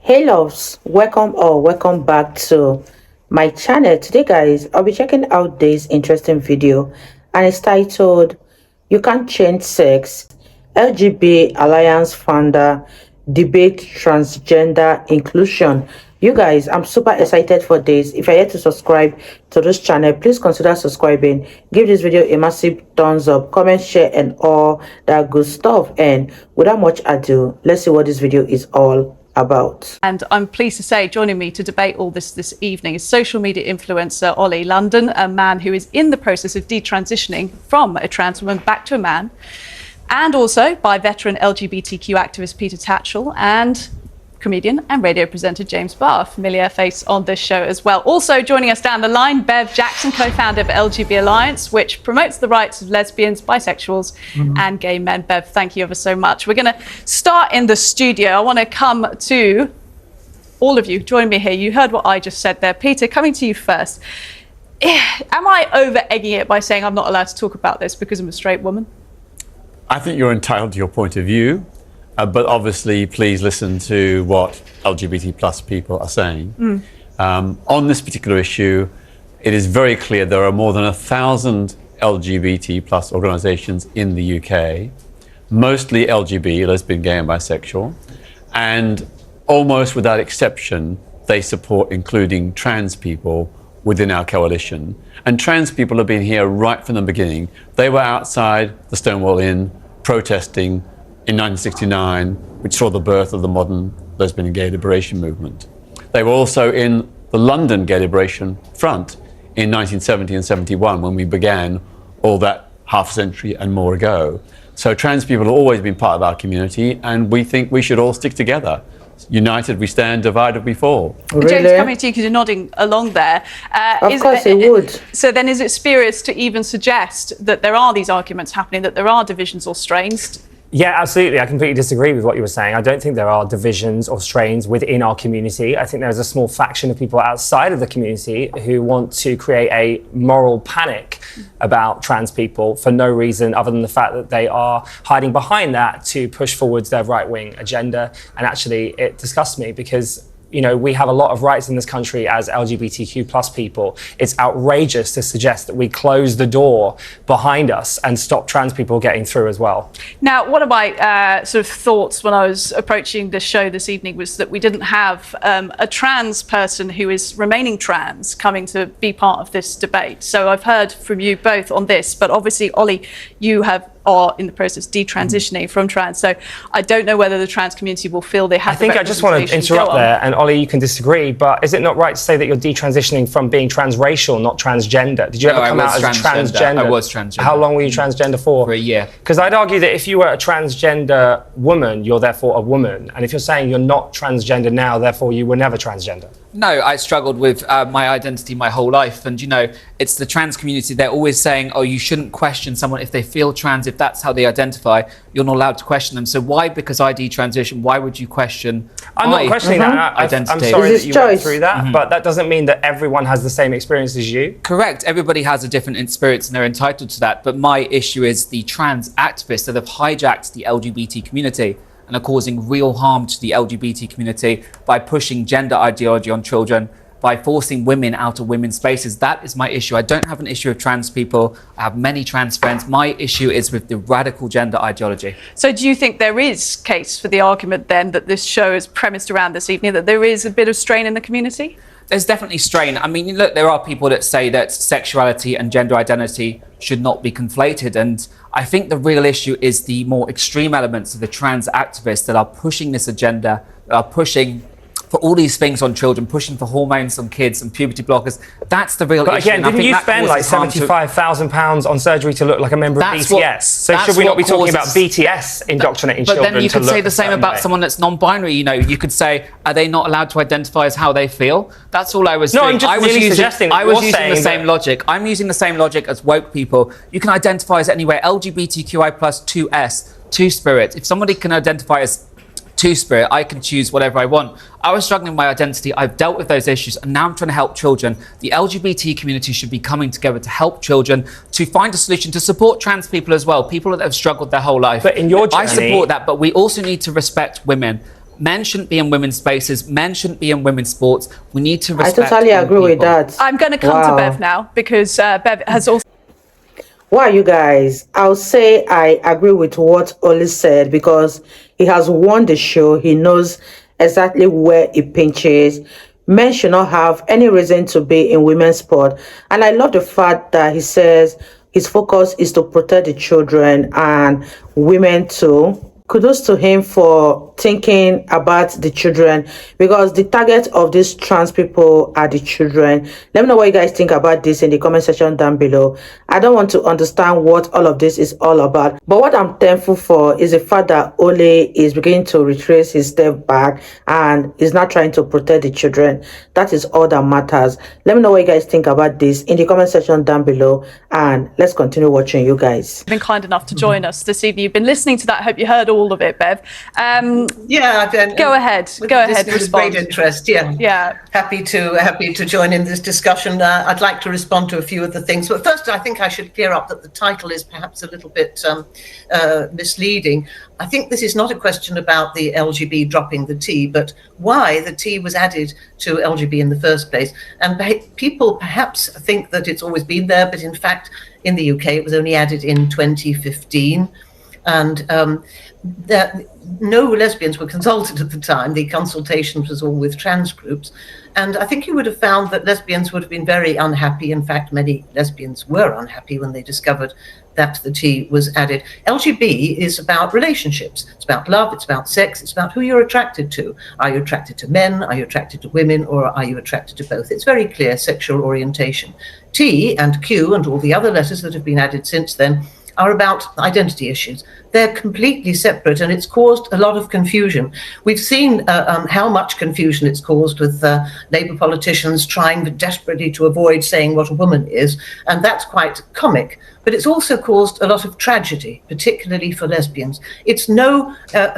Hey loves, welcome or welcome back to my channel. Today guys, I'll be checking out this interesting video and it's titled "You Can't Change Sex, LGB Alliance Founder Debate Transgender Inclusion." You guys, I'm super excited for this. If you're yet to subscribe to this channel, please consider subscribing. Give this video a massive thumbs up, comment, share, and all that good stuff. And without much ado, let's see what this video is all about. And I'm pleased to say, joining me to debate all this evening is social media influencer Ollie London, a man who is in the process of detransitioning from a trans woman back to a man, and also by veteran LGBTQ activist Peter Tatchell and comedian and radio presenter James Barr, familiar face on this show as well. Also joining us down the line, Bev Jackson, co-founder of LGB Alliance, which promotes the rights of lesbians, bisexuals and gay men. Bev, thank you ever so much. We're going to start in the studio. I want to come to all of you joining me here. You heard what I just said there. Peter, coming to you first. Am I over-egging it by saying I'm not allowed to talk about this because I'm a straight woman? I think you're entitled to your point of view. But obviously, please listen to what LGBT plus people are saying. On this particular issue, it is very clear there are more than 1,000 LGBT plus organisations in the UK, mostly LGB, lesbian, gay and bisexual, and almost without exception, they support including trans people within our coalition. And trans people have been here right from the beginning. They were outside the Stonewall Inn protesting in 1969, which saw the birth of the modern lesbian and gay liberation movement. They were also in the London Gay Liberation Front in 1970 and 71, when we began all that half a century and more ago. So trans people have always been part of our community, and we think we should all stick together. United we stand, divided we fall. Really? James, coming to you because you're nodding along there. Of course it would. So then is it spurious to even suggest that there are these arguments happening, that there are divisions or strains? Yeah, absolutely. I completely disagree with what you were saying. I don't think there are divisions or strains within our community. I think there's a small faction of people outside of the community who want to create a moral panic about trans people for no reason other than the fact that they are hiding behind that to push forwards their right-wing agenda. And actually, it disgusts me because we have a lot of rights in this country as LGBTQ plus people. It's outrageous to suggest that we close the door behind us and stop trans people getting through as well. Now, one of my sort of thoughts when I was approaching this show this evening was that we didn't have a trans person who is remaining trans coming to be part of this debate. So I've heard from you both on this, but obviously, Ollie, you are in the process of detransitioning from trans. So I don't know whether the trans community will feel they have. I think I just want to interrupt there, and Ollie, you can disagree, but is it not right to say that you're detransitioning from being transracial, not transgender? Did you ever come out as a transgender? I was transgender. How long were you transgender for? For a year. Because I'd argue that if you were a transgender woman, you're therefore a woman. And if you're saying you're not transgender now, therefore you were never transgender. No, I struggled with my identity my whole life. And, it's the trans community. They're always saying, oh, you shouldn't question someone if they feel trans, if that's how they identify. You're not allowed to question them. So why, because I detransition, why would you question I'm not questioning that. identity? I'm sorry that you went through that, Mm-hmm. but that doesn't mean that everyone has the same experience as you. Correct. Everybody has a different experience and they're entitled to that. But my issue is the trans activists that have hijacked the LGBT community and are causing real harm to the LGBT community by pushing gender ideology on children, by forcing women out of women's spaces. That is my issue. I don't have an issue with trans people. I have many trans friends. My issue is with the radical gender ideology. So do you think there is case for the argument then that this show is premised around this evening, that there is a bit of strain in the community? There's definitely strain. I mean, look, there are people that say that sexuality and gender identity should not be conflated. And I think the real issue is the more extreme elements of the trans activists that are pushing this agenda, that are pushing for all these things on children, pushing for hormones on kids and puberty blockers. That's the real issue. But again, didn't you spend like £75,000 on surgery to look like a member of BTS? So should we not be talking about BTS indoctrinating children? But then you could say the same about someone that's non-binary. You could say, are they not allowed to identify as how they feel? That's all I was doing. I'm just really suggesting that I was using the same logic. I'm using the same logic as woke people. You can identify as anywhere, LGBTQI plus 2S, Two-Spirit. If somebody can identify as Two-Spirit, I can choose whatever I want. I was struggling with my identity. I've dealt with those issues, and now I'm trying to help children. The LGBT community should be coming together to help children, to find a solution, to support trans people as well, people that have struggled their whole life. But in your journey, I support that, but we also need to respect women. Men shouldn't be in women's spaces. Men shouldn't be in women's sports. We need to I respect totally all agree with people. that. I'm going to come to Wow. Bev now because Bev has also. Wow, you guys, I'll say I agree with what Oli said because he has won the show. He knows exactly where it pinches. Men should not have any reason to be in women's sport. And I love the fact that he says his focus is to protect the children and women too. Kudos to him for thinking about the children because the target of these trans people are the children. Let me know what you guys think about this in the comment section down below. I don't want to understand what all of this is all about, but what I'm thankful for is the fact that Ole is beginning to retrace his step back and is not trying to protect the children. That is all that matters. Let me know what you guys think about this in the comment section down below, and let's continue watching, you guys. Been kind enough to join us this evening. You've been listening to that. I hope you heard all of it, Bev. Yeah, Go ahead. Go ahead. With Respond. great interest. Yeah. Yeah. Happy to join in this discussion. I'd like to respond to a few of the things, but first I think I should clear up that the title is perhaps a little bit misleading. I think this is not a question about the LGB dropping the T, but why the T was added to LGB in the first place. And people perhaps think that it's always been there, but in fact, in the UK, it was only added in 2015. And that no lesbians were consulted at the time. The consultation was all with trans groups. And I think you would have found that lesbians would have been very unhappy. In fact, many lesbians were unhappy when they discovered that the T was added. LGB is about relationships. It's about love, it's about sex, it's about who you're attracted to. Are you attracted to men? Are you attracted to women? Or are you attracted to both? It's very clear sexual orientation. T and Q and all the other letters that have been added since then are about identity issues. They're completely separate, and it's caused a lot of confusion. We've seen how much confusion it's caused with Labour politicians trying desperately to avoid saying what a woman is, and that's quite comic. But it's also caused a lot of tragedy, particularly for lesbians. It's no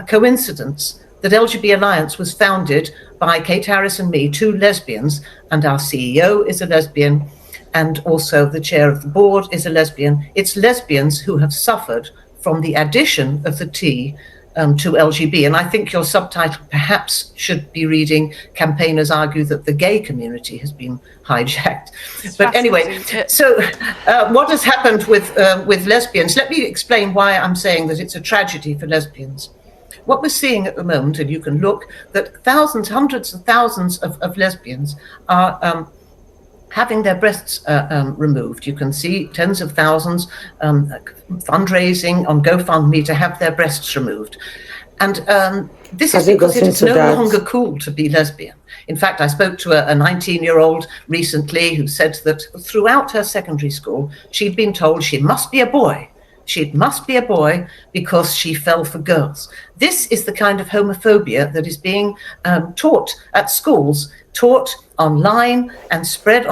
coincidence that LGBT Alliance was founded by Kate Harris and me, two lesbians, and our CEO is a lesbian, and also the chair of the board is a lesbian. It's lesbians who have suffered from the addition of the T to LGB. And I think your subtitle perhaps should be reading "Campaigners argue that the gay community has been hijacked." But anyway, so what has happened with lesbians? Let me explain why I'm saying that it's a tragedy for lesbians. What we're seeing at the moment, and you can look, that thousands, hundreds of thousands of lesbians are having their breasts removed. You can see tens of thousands fundraising on GoFundMe to have their breasts removed. And this is because it is no longer cool to be lesbian. In fact, I spoke to a 19-year-old recently who said that throughout her secondary school, she'd been told she must be a boy. She must be a boy because she fell for girls. This is the kind of homophobia that is being taught at schools, taught online and spread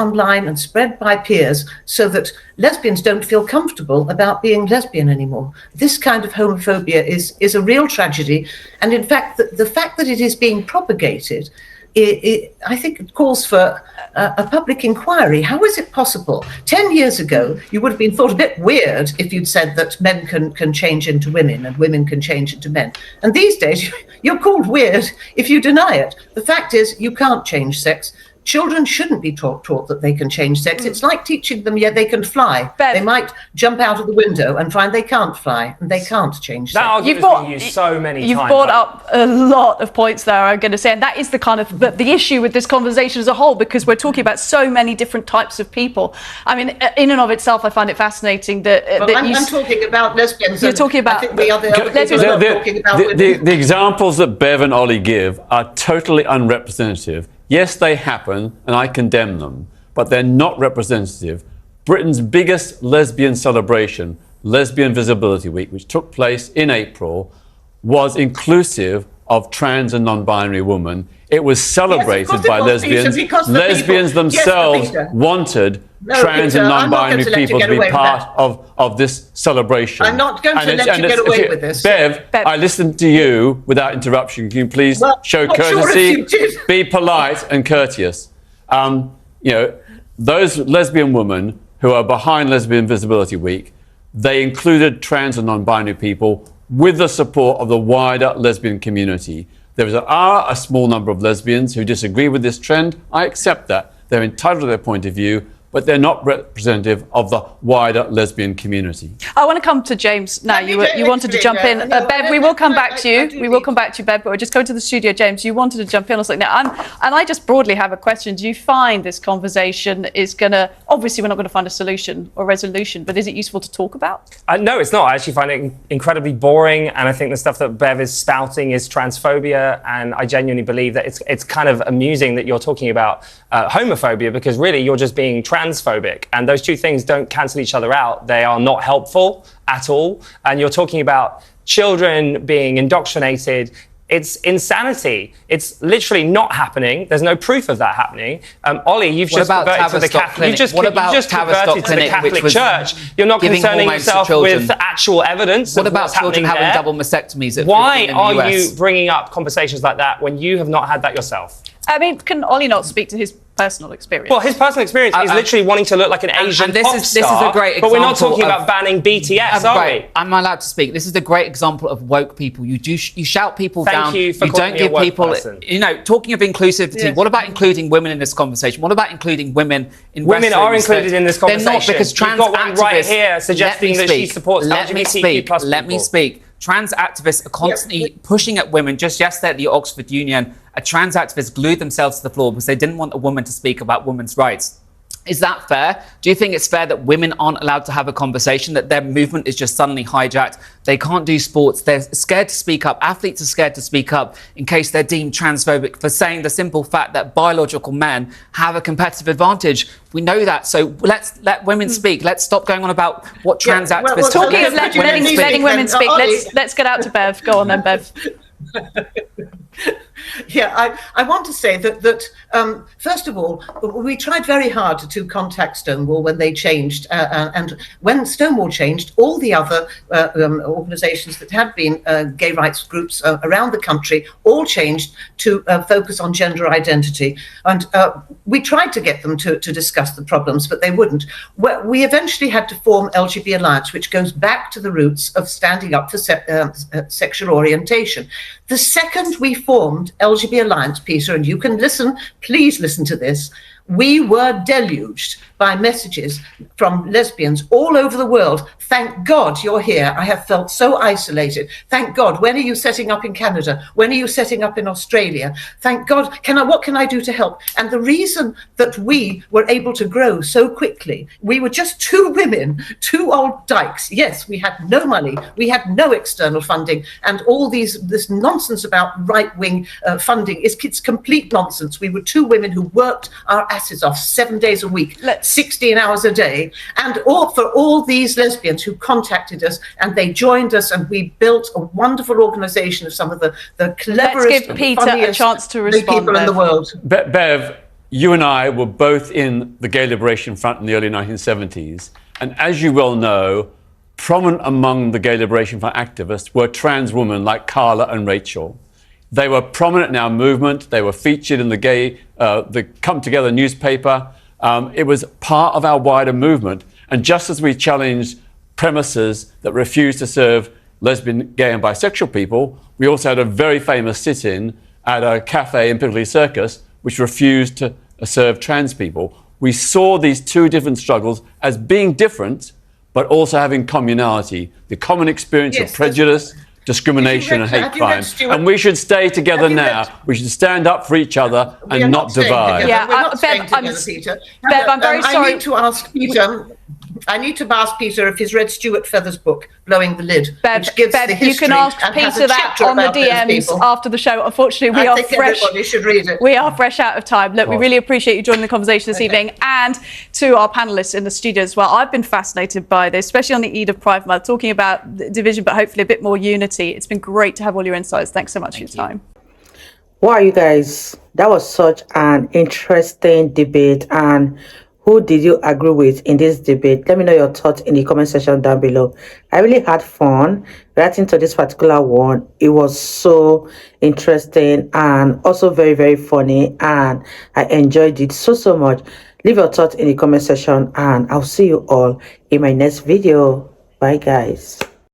by peers, so that lesbians don't feel comfortable about being lesbian anymore. This kind of homophobia is a real tragedy. And in fact, the fact that it is being propagated, I think it calls for a public inquiry. How is it possible? 10 years ago, you would have been thought a bit weird if you'd said that men can change into women and women can change into men. And these days, you're called weird if you deny it. The fact is, you can't change sex. Children shouldn't be taught that they can change sex. It's like teaching them, they can fly. Bev. They might jump out of the window and find they can't fly and they can't change That sex. argument's been used so many times. You've brought up a lot of points there, I'm going to say, and that is the kind of the issue with this conversation as a whole, because we're talking about so many different types of people. I mean, in and of itself, I find it fascinating that, I'm talking about lesbians. You're talking about I think the other people are not talking about women. The examples that Bev and Ollie give are totally unrepresentative. Yes, they happen, and I condemn them, but they're not representative. Britain's biggest lesbian celebration, Lesbian Visibility Week, which took place in April, was inclusive of trans and non-binary women. It was celebrated by lesbians. Lesbians themselves wanted trans and non-binary people to be part of this celebration. I'm not going to let you get away with this. Bev, I listened to you without interruption. Can you please show courtesy, be polite and courteous? Those lesbian women who are behind Lesbian Visibility Week, they included trans and non-binary people with the support of the wider lesbian community. are a small number of lesbians who disagree with this trend. I accept that. They're entitled to their point of view, but they're not representative of the wider lesbian community. I want to come to James now. You wanted to jump in. Bev, we will come back to you. We will come back to you, Bev, but we're just going to the studio. James, you wanted to jump in or something. Now, and I just broadly have a question. Do you find this conversation is going to, obviously we're not going to find a solution or resolution, but is it useful to talk about? No, it's not. I actually find it incredibly boring, and I think the stuff that Bev is spouting is transphobia, and I genuinely believe that it's kind of amusing that you're talking about homophobia, because really you're just being transphobic, and those two things don't cancel each other out. They are not helpful at all, and you're talking about children being indoctrinated. It's insanity. It's literally not happening. There's no proof of that happening. Ollie, you've just converted to the Catholic. You've just converted to the Catholic Church. You're not concerning yourself with actual evidence. What about children having double mastectomies? Why are you bringing up conversations like that when you have not had that yourself? I mean, can Ollie not speak to his personal experience? Well, his personal experience is literally wanting to look like an Asian pop star. This is a great example. But we're not talking about banning BTS, are we? I'm allowed to speak. This is a great example of woke people. You shout people down. Thank you for don't give people. Person. Talking of inclusivity. Yes. What about including women in this conversation? What about including women in? Women are included in this conversation. They're not, because trans You've got one activists right here suggesting that she supports LGBTQ plus people. Let me speak. Trans activists are constantly pushing at women. Just yesterday at the Oxford Union, a trans activist glued themselves to the floor because they didn't want a woman to speak about women's rights. Is that fair? Do you think it's fair that women aren't allowed to have a conversation, that their movement is just suddenly hijacked? They can't do sports. They're scared to speak up. Athletes are scared to speak up in case they're deemed transphobic for saying the simple fact that biological men have a competitive advantage. We know that. So let's let women speak. Let's stop going on about what trans activists are. Talking of letting women speak, let's get out to Bev. Go on then, Bev. Yeah, I want to say that first of all, we tried very hard to contact Stonewall when they changed, and when Stonewall changed, all the other organisations that had been gay rights groups around the country all changed to focus on gender identity, and we tried to get them to discuss the problems, but they wouldn't. We eventually had to form LGB Alliance, which goes back to the roots of standing up for sexual orientation. The second we formed LGB Alliance, Peter, and you can listen, please listen to this, we were deluged by messages from lesbians all over the world. Thank God you're here. I have felt so isolated. Thank God. When are you setting up in Canada? When are you setting up in Australia? Thank God. What can I do to help? And the reason that we were able to grow so quickly, we were just two women, two old dykes. Yes, we had no money. We had no external funding. And all this nonsense about right-wing funding it's complete nonsense. We were two women who worked our asses off 7 days a week, 16 hours a day, and for all these lesbians who contacted us, and they joined us, and we built a wonderful organisation of some of the cleverest, let's give Peter a chance to respond, people in the world. Bev, you and I were both in the Gay Liberation Front in the early 1970s, and as you well know, prominent among the Gay Liberation Front activists were trans women like Carla and Rachel. They were prominent in our movement. They were featured in the Come Together newspaper. It was part of our wider movement. And just as we challenged premises that refused to serve lesbian, gay and bisexual people, we also had a very famous sit-in at a cafe in Piccadilly Circus which refused to serve trans people. We saw these two different struggles as being different, but also having commonality, the common experience of prejudice, discrimination and hate crime. And we should stay together now. We should stand up for each other and not divide. Yeah, we're not staying together, Peter. Bev, I'm very sorry. I need to ask Peter if he's read Stuart Feather's book, Blowing the Lid, which gives the history. You can ask Peter that on the DMs after the show. Unfortunately, we are fresh. Everybody should read it. We are fresh out of time. Look, we really appreciate you joining the conversation this evening, and to our panellists in the studio as well. I've been fascinated by this, especially on the Eve of Pride Month, talking about division, but hopefully a bit more unity. It's been great to have all your insights. Thanks so much for your time. Wow, you guys, that was such an interesting debate. And who did you agree with in this debate? Let me know your thoughts in the comment section down below. I really had fun writing to this particular one. It was so interesting and also very, very funny. And I enjoyed it so much. Leave your thoughts in the comment section and I'll see you all in my next video. Bye, guys.